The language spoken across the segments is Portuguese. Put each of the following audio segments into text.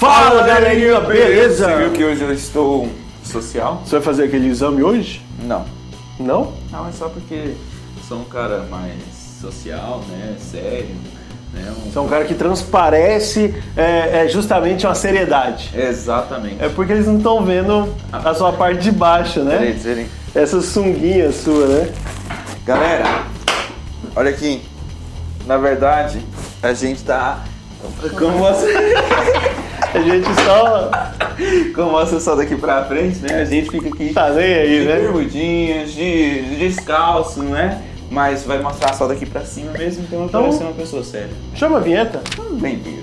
Fala, galerinha, beleza? Você viu que hoje eu estou social? Você vai fazer aquele exame hoje? Não. Não? Não, é só porque sou um cara mais social, né? Sério. Né? Você é um cara que transparece justamente uma seriedade. Exatamente. É porque eles não estão vendo a sua parte de baixo, né? Peraí. Essa sunguinha sua, né? Galera, olha aqui. Na verdade, a gente tá... Como você... A gente só... Como você só daqui pra frente, né? A gente fica aqui... Tá nem aí, de né? bermudinhas, de descalço, né? Mas vai mostrar só daqui pra cima mesmo, então eu tô parecendo uma pessoa séria. Chama a vinheta. Bem vindo.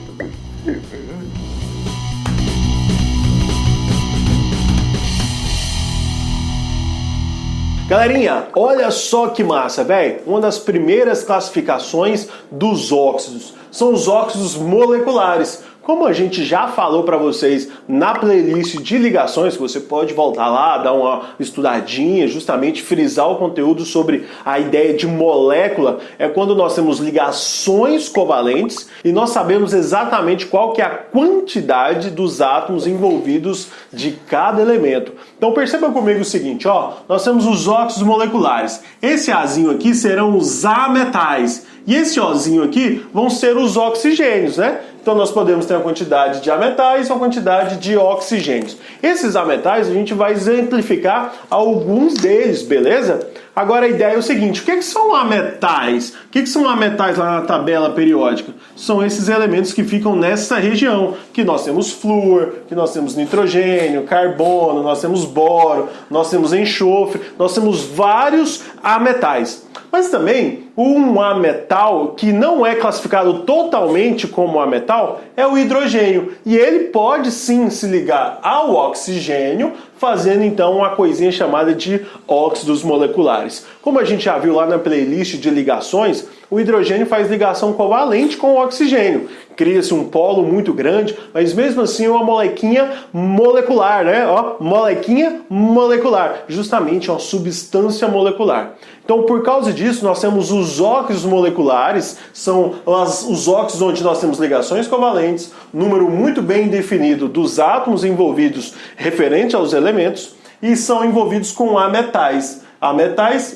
Galerinha, olha só que massa, velho. Uma das primeiras classificações dos óxidos são os óxidos moleculares. Como a gente já falou para vocês na playlist de ligações, que você pode voltar lá, dar uma estudadinha, justamente frisar o conteúdo sobre a ideia de molécula, é quando nós temos ligações covalentes e nós sabemos exatamente qual que é a quantidade dos átomos envolvidos de cada elemento. Então perceba comigo o seguinte, ó, nós temos os óxidos moleculares. Esse Azinho aqui serão os ametais e esse Ozinho aqui vão ser os oxigênios, né? Então nós podemos ter uma quantidade de ametais e uma quantidade de oxigênios. Esses ametais a gente vai exemplificar alguns deles, beleza? Agora a ideia é o seguinte, o que são ametais? O que são ametais lá na tabela periódica? São esses elementos que ficam nessa região, que nós temos flúor, que nós temos nitrogênio, carbono, nós temos boro, nós temos enxofre, nós temos vários ametais. Mas também um ametal que não é classificado totalmente como ametal é o hidrogênio. E ele pode sim se ligar ao oxigênio, fazendo então uma coisinha chamada de óxidos moleculares. Como a gente já viu lá na playlist de ligações, o hidrogênio faz ligação covalente com o oxigênio. Cria-se um polo muito grande, mas mesmo assim é uma molequinha molecular, né? Ó, molequinha molecular, justamente uma substância molecular. Então, por causa disso, nós temos os óxidos moleculares, são os óxidos onde nós temos ligações covalentes, número muito bem definido dos átomos envolvidos referente aos elementos, e são envolvidos com ametais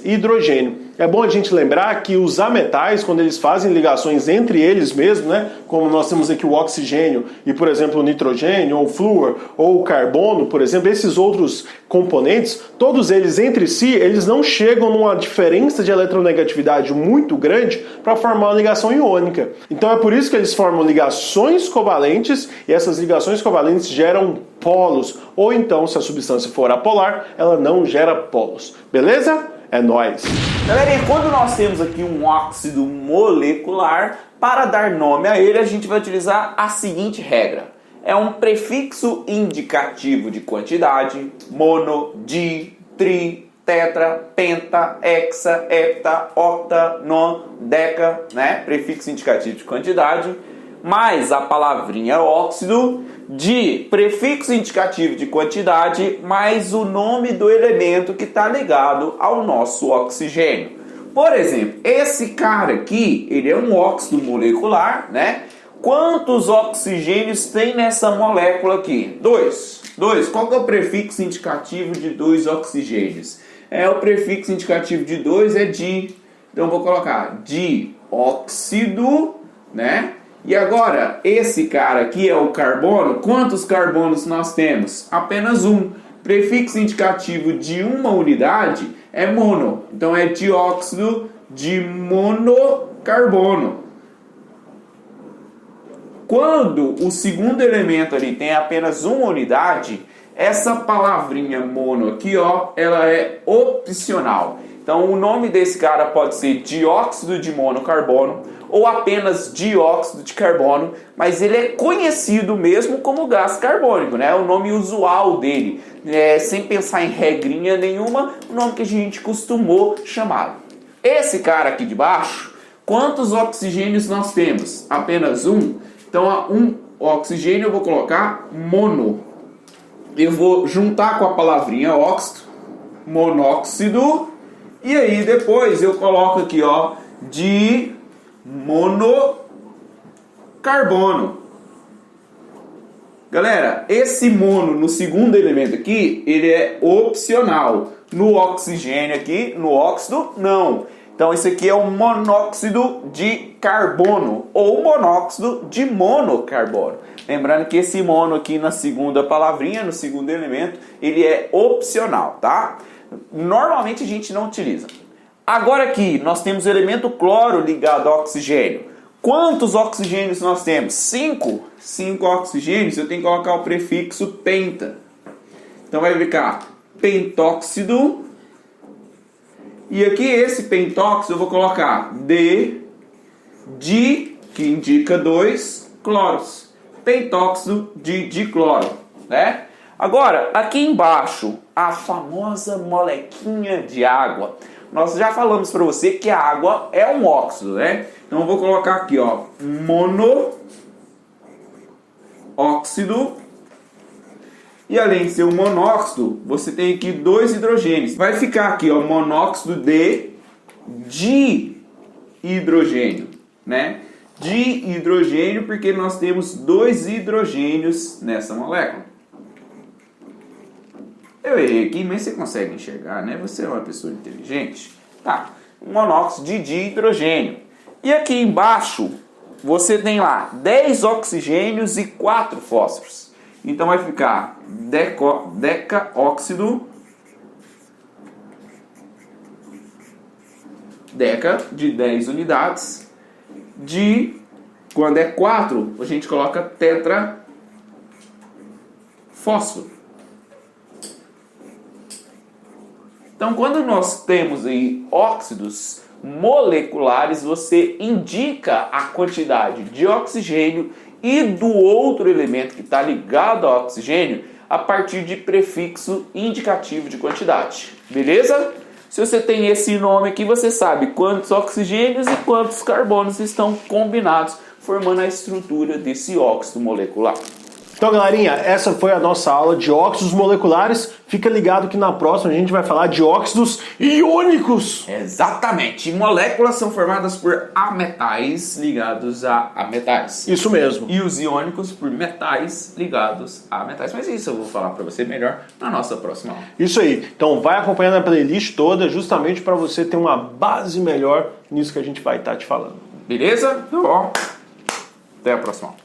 e hidrogênio. É bom a gente lembrar que os ametais, quando eles fazem ligações entre eles mesmos, né, como nós temos aqui o oxigênio e, por exemplo, o nitrogênio, ou o flúor, ou o carbono, por exemplo, esses outros componentes, todos eles entre si, eles não chegam numa diferença de eletronegatividade muito grande para formar uma ligação iônica. Então é por isso que eles formam ligações covalentes e essas ligações covalentes geram polos. Ou então, se a substância for apolar, ela não gera polos. Beleza? É nóis! Galera, e quando nós temos aqui um óxido molecular, para dar nome a ele, a gente vai utilizar a seguinte regra. É um prefixo indicativo de quantidade, mono, di, tri, tetra, penta, hexa, hepta, octa, non, deca, né? Prefixo indicativo de quantidade, mais a palavrinha óxido, de prefixo indicativo de quantidade, mais o nome do elemento que está ligado ao nosso oxigênio. Por exemplo, esse cara aqui, ele é um óxido molecular, né? Quantos oxigênios tem nessa molécula aqui? 2. Qual que é o prefixo indicativo de 2 oxigênios? O prefixo indicativo de 2 é di. Então eu vou colocar dióxido, né? E agora, esse cara aqui é o carbono. Quantos carbonos nós temos? Apenas um. Prefixo indicativo de uma unidade é mono. Então é dióxido de monocarbono. Quando o segundo elemento ali tem apenas uma unidade, essa palavrinha mono aqui, ó, ela é opcional. Então o nome desse cara pode ser dióxido de monocarbono ou apenas dióxido de carbono, mas ele é conhecido mesmo como gás carbônico, né? O nome usual dele, sem pensar em regrinha nenhuma, o nome que a gente costumou chamar. Esse cara aqui de baixo, quantos oxigênios nós temos? Apenas um. Então, um oxigênio eu vou colocar mono. Eu vou juntar com a palavrinha óxido, monóxido, e aí depois eu coloco aqui, ó, de monocarbono. Galera, esse mono no segundo elemento aqui, ele é opcional. No oxigênio aqui, no óxido, não. Então esse aqui é o monóxido de carbono ou monóxido de monocarbono. Lembrando que esse mono aqui na segunda palavrinha, no segundo elemento, ele é opcional, tá? Normalmente a gente não utiliza. Agora aqui nós temos o elemento cloro ligado ao oxigênio. Quantos oxigênios nós temos? 5. 5 oxigênios, eu tenho que colocar o prefixo penta. Então vai ficar pentóxido. E aqui esse pentóxido eu vou colocar di, que indica 2 cloros. Pentóxido de dicloro, né? Agora, aqui embaixo, a famosa molequinha de água. Nós já falamos para você que a água é um óxido, né? Então eu vou colocar aqui, ó, monóxido. E além de ser um monóxido, você tem aqui 2 hidrogênios. Vai ficar aqui, ó, monóxido de dihidrogênio, né? Dihidrogênio porque nós temos 2 hidrogênios nessa molécula. Eu errei aqui, mas você consegue enxergar, né? Você é uma pessoa inteligente. Tá, monóxido de dihidrogênio. E aqui embaixo, você tem lá 10 oxigênios e 4 fósforos. Então vai ficar decaóxido. Deca de 10 unidades. Quando é 4, a gente coloca tetrafósforo. Então, quando nós temos aí óxidos moleculares, você indica a quantidade de oxigênio e do outro elemento que está ligado ao oxigênio a partir de prefixo indicativo de quantidade. Beleza? Se você tem esse nome aqui, você sabe quantos oxigênios e quantos carbonos estão combinados, formando a estrutura desse óxido molecular. Então, galerinha, essa foi a nossa aula de óxidos moleculares. Fica ligado que na próxima a gente vai falar de óxidos iônicos. Exatamente. Moléculas são formadas por ametais ligados a metais. Isso mesmo. E os iônicos por metais ligados a metais. Mas isso eu vou falar para você melhor na nossa próxima aula. Isso aí. Então vai acompanhando a playlist toda justamente para você ter uma base melhor nisso que a gente vai estar te falando. Beleza? Então, ó, até a próxima aula.